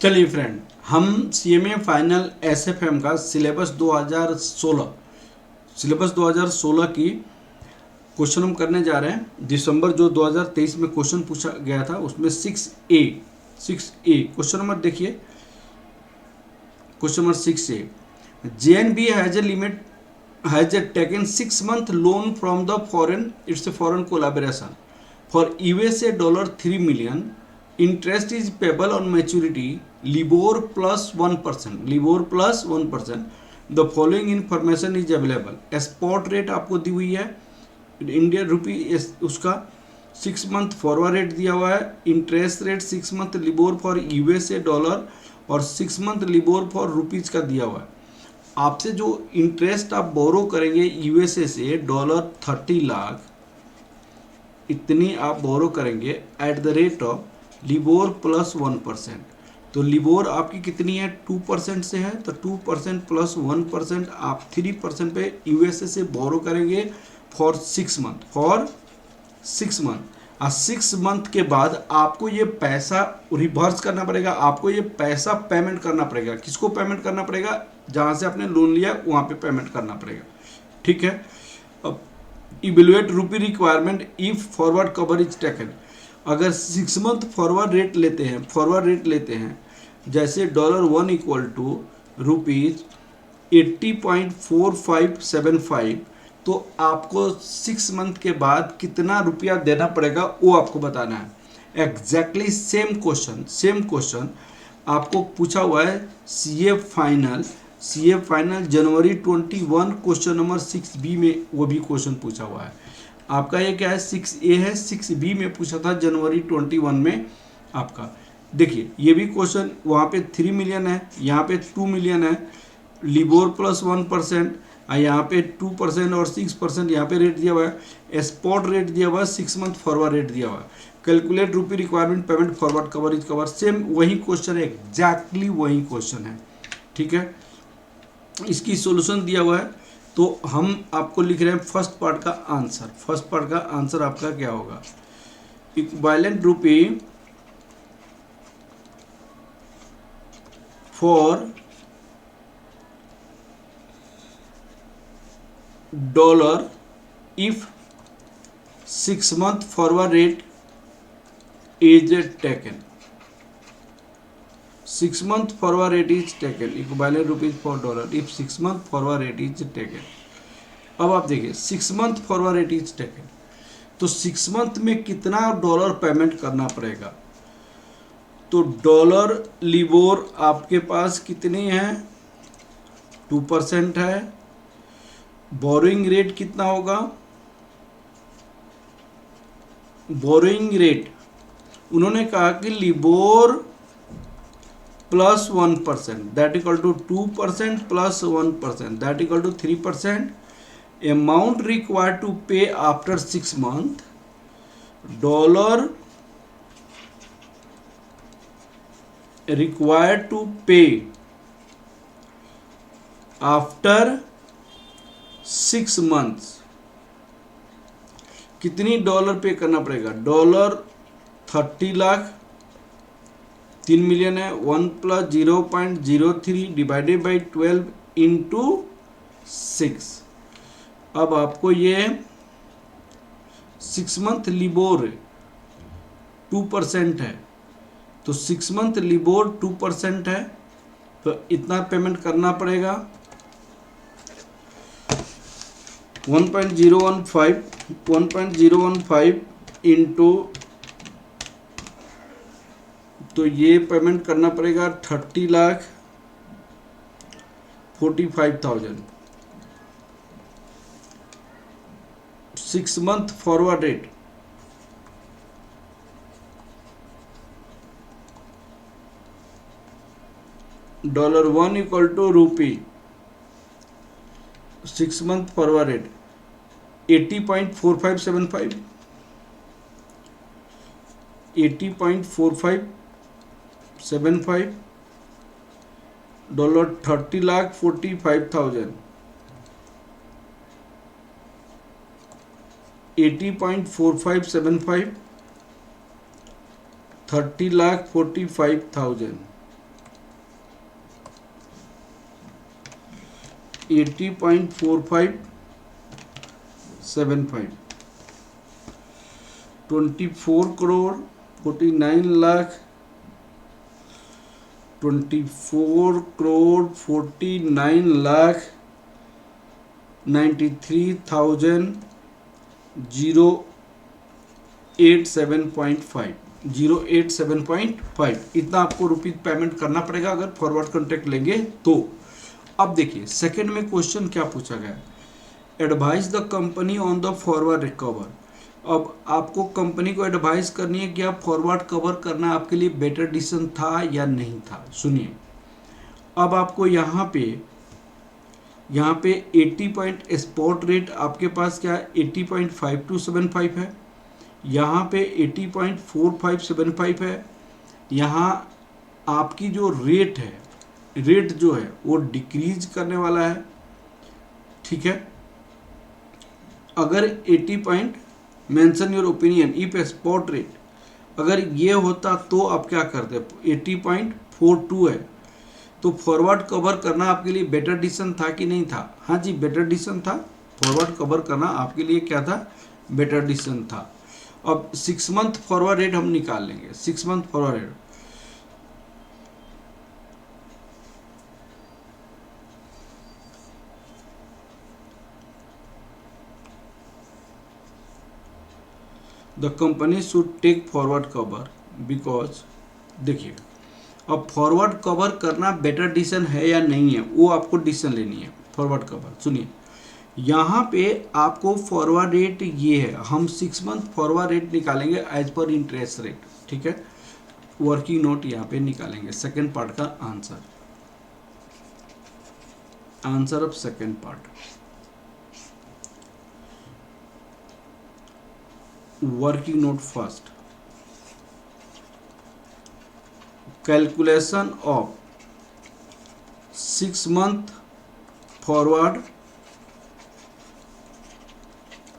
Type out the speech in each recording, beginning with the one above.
चलिए फ्रेंड, हम CMA final SFM का सिलेबस 2016 की क्वेश्चन हम करने जा रहे हैं। दिसंबर जो 2023 में क्वेश्चन पूछा गया था उसमें 6A क्वेश्चन नंबर देखिए। Question number 6A, JNB has taken 6 month loan from the foreign, it's a foreign collaboration for USA $3 million. Interest is payable on maturity, LIBOR plus 1%. LIBOR plus 1%. The following information is available. Spot rate आपको दी हुई है Indian rupee, उसका 6 month forward rate दिया हुआ है, interest rate 6 month LIBOR for USA dollar और 6 month LIBOR for rupees का दिया हुआ है। आपसे जो इंटरेस्ट आप बोरो करेंगे यूएसए से $30 लाख, इतनी आप बोरो करेंगे at the rate of LIBOR plus 1%। तो लिबोर आपकी कितनी है, 2% से है, तो 2% प्लस 1% आप 3% पे यूएसए से बोरो करेंगे फॉर 6 मंथ। और 6 मंथ के बाद आपको ये पैसा रिवर्स करना पड़ेगा, आपको ये पैसा पेमेंट करना पड़ेगा। किसको पेमेंट करना पड़ेगा, जहाँ से आपने लोन लिया वहाँ पे पेमेंट करना पड़ेगा। ठीक है। अब evaluate rupee requirement if forward cover is taken. अगर 6 मंथ फॉरवर्ड रेट लेते हैं जैसे $1 इक्वल टू रुपीज 80.4575, तो आपको 6 मंथ के बाद कितना रुपया देना पड़ेगा वो आपको बताना है। एग्जैक्टली सेम क्वेश्चन आपको पूछा हुआ है सीए फाइनल जनवरी 21 क्वेश्चन नंबर 6B में, वो भी क्वेश्चन पूछा हुआ है। आपका ये क्या है, 6A है, 6B में पूछा था जनवरी 21 में आपका। देखिए ये भी क्वेश्चन, वहाँ पे 3 मिलियन है, यहाँ पे 2 मिलियन है, लिबोर प्लस 1%, यहाँ पे 2% और 6% यहाँ पे रेट दिया हुआ है, स्पॉट रेट दिया हुआ है, 6 मंथ फॉरवर्ड रेट दिया हुआ है। Calculate rupee requirement payment forward cover is cover, same वही क्वेश्चन है, एग्जैक्टली वही क्वेश्चन है। ठीक है, इसकी सॉल्यूशन दिया हुआ है, तो हम आपको लिख रहे हैं फर्स्ट पार्ट का आंसर आपका क्या होगा, equivalent rupee for dollar if 6 month forward rate is taken, 6 month forward rate is taken, equivalent rupees for dollar if 6 month forward rate is taken. अब आप देखिए 6 month forward rate is taken, तो 6 month में कितना dollar payment करना पड़ेगा। तो dollar LIBOR आपके पास कितनी है, 2% है। बोरोइंग रेट कितना होगा, बोरोइंग रेट उन्होंने कहा कि LIBOR plus 1%, that equal to 2% plus 1%, that equal to 3%। Amount required to pay after 6 month, dollar required to pay after 6 months, कितनी डॉलर पे करना पड़ेगा, $30 लाख, 3 मिलियन है, 1 प्लस 0.03 डिवाइडेड बाई 12 इंटू 6। अब आपको ये 6 मंथ लिबोर 2% है, तो 6 मंथ लिबोर 2% है, तो इतना पेमेंट करना पड़ेगा 1.015 इंटू, तो ये पेमेंट करना पड़ेगा 30,45,000। 6 month forward rate, $1 equal to rupee 6 month forward rate 80.4575, 80.4575, $30,45,000, 80.4575, 30,45,000। 80.4575, 24 crore 49 lakh, 24 crore 49 lakh 93,087.5, 087.5 इतना आपको रुपीज पेमेंट करना पड़ेगा अगर फॉरवर्ड कॉन्ट्रैक्ट लेंगे तो। अब देखिए सेकंड में क्वेश्चन क्या पूछा गया, advise the company on the forward cover. अब आपको कंपनी को एडवाइस करनी है कि आप फॉरवर्ड कवर करना आपके लिए बेटर डिसीजन था या नहीं था। सुनिए, अब आपको यहाँ पे 80 पॉइंट स्पॉट रेट आपके पास क्या है 80.5275 है, यहाँ पे 80.4575 है। यहाँ आपकी जो रेट जो है वो डिक्रीज करने वाला है, ठीक है। अगर 80 point mention your opinion if spot rate अगर ये होता तो आप क्या करते, 80.42 है तो फॉरवर्ड कवर करना आपके लिए बेटर डिसीजन था कि नहीं था। हाँ जी, बेटर डिसीजन था, फॉरवर्ड कवर करना आपके लिए क्या था, बेटर डिसीजन था। अब 6 मंथ फॉरवर्ड रेट हम निकाल लेंगे, 6 month forward rate the company should take forward cover because, देखिए अब फॉरवर्ड कवर करना बेटर डिसीजन है या नहीं है वो आपको डिसीजन लेनी है। फॉरवर्ड कवर सुनिए, यहाँ पे आपको फॉरवर्ड रेट ये है, हम 6 मंथ फॉरवर्ड रेट निकालेंगे एज पर इंटरेस्ट रेट, ठीक है। वर्किंग नोट यहाँ पे निकालेंगे, सेकेंड पार्ट का answer of second part. Working node first, calculation of 6 month forward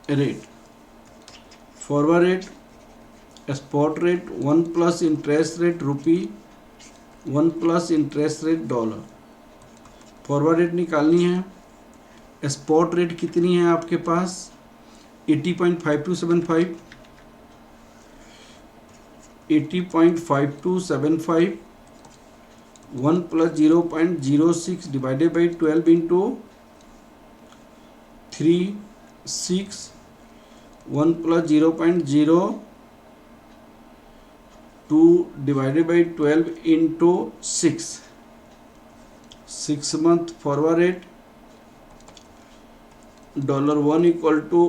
rate, forward rate spot rate 1 plus interest rate rupee 1 plus interest rate dollar. Forward rate निकालनी है, spot rate कितनी है आपके पास 80.5275, 80.5275 1 plus 0.06 divided by 12 into 3 6 1 plus 0.02 divided by 12 into 6 month forward rate $1 equal to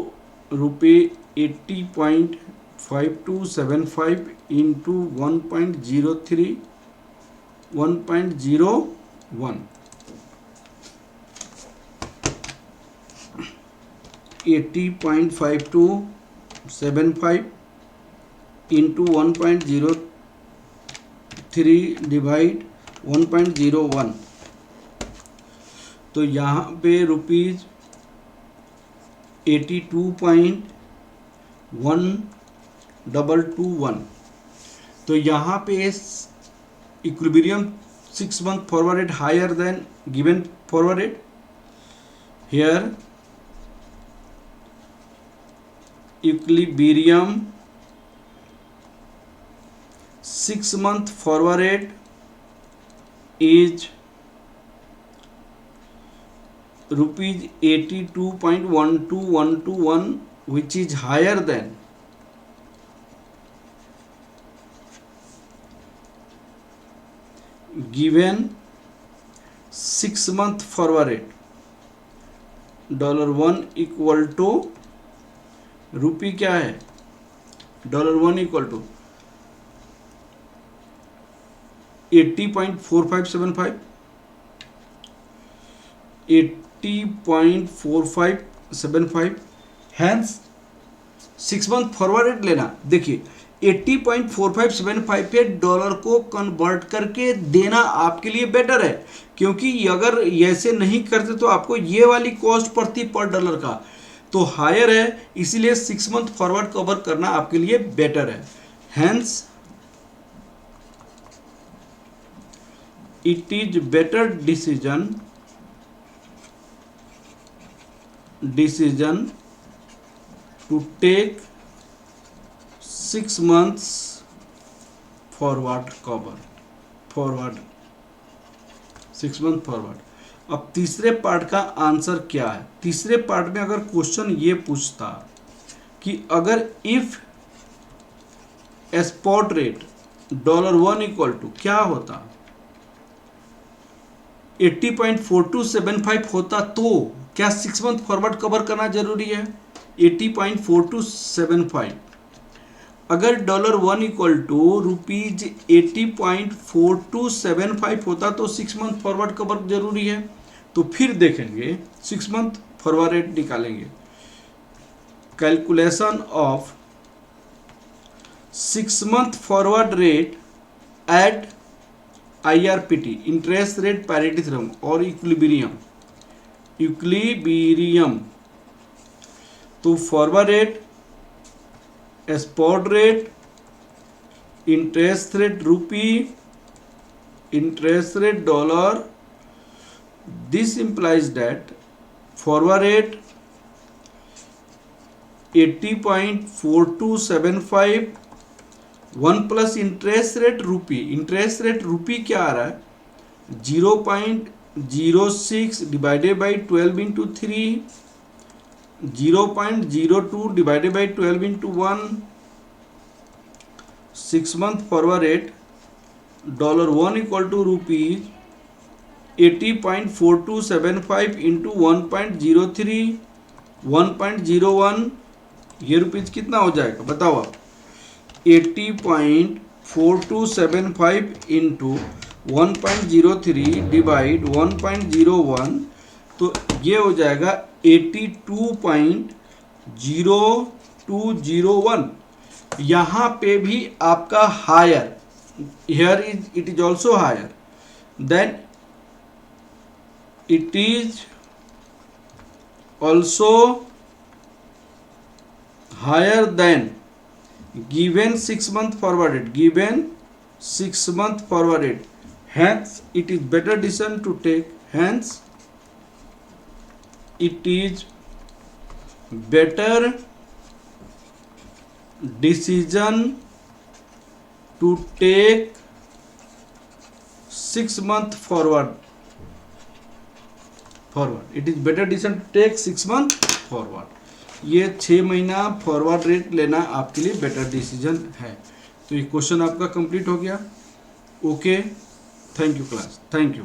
rupee 80.5275 into 1.03 1.01 80.5275 into 1.03 divide 1.01, तो यहाँ पे rupees 82.1221, तो यहाँ पे equilibrium 6 month forward rate higher than given forward rate, here equilibrium 6 month forward rate is rupees 82.12121, which is higher than given 6 month forward rate $1 equal to rupee क्या है $1 equal to 80.4575 80.4575 hence 6 month forward rate लेना। देखिए 80.4575 पे dollar को convert करके देना आपके लिए बेटर है, क्योंकि अगर ऐसे नहीं करते तो आपको ये वाली कॉस्ट पड़ती पर डॉलर का तो हायर है, इसीलिए 6 मंथ फॉरवर्ड कवर करना आपके लिए बेटर है। Hence it is better decision decision to take 6 months forward cover, forward 6 month forward. अब तीसरे पार्ट का आंसर क्या है? तीसरे पार्ट में अगर क्वेश्चन ये पूछता कि अगर if spot rate $1 equal to क्या होता, 80.4275 होता, तो क्या 6 मंथ फॉरवर्ड कवर करना जरूरी है? 80.4275 अगर $1 इक्वल टू ₹80.4275 होता तो 6 मंथ फॉरवर्ड कवर जरूरी है। तो फिर देखेंगे 6 मंथ फॉरवर्ड रेट निकालेंगे। Calculation of 6 month forward rate at IRPT, interest rate parity theorem और इक्विलिब्रियम। तो forward rate, spot rate, interest rate rupee, interest rate dollar, this implies that forward rate 80.4275 1 plus interest rate rupee. Interest rate rupee क्या आ रहा है? 0.06 divided by 12 into 3, 0.02 divided by 12 into 1। 6 month forward rate $1 equal to rupees 80.4275 into 1.03 1.01, ये rupees कितना हो जाएगा बताओ आप? 80.4275 इंटू 1.03 डिवाइड 1.01, तो ये हो जाएगा 82.0201। यहाँ पे भी आपका higher, here it is also higher than, it is also higher than given 6 month forward rate, given 6 month forward rate, hence it is better decision to take, hence it is better decision to take 6 month forward, it is better decision to take 6 month forward. ये 6 महीना forward rate लेना आपके लिए better decision है। तो ये question आपका complete हो गया। Okay, thank you class, thank you.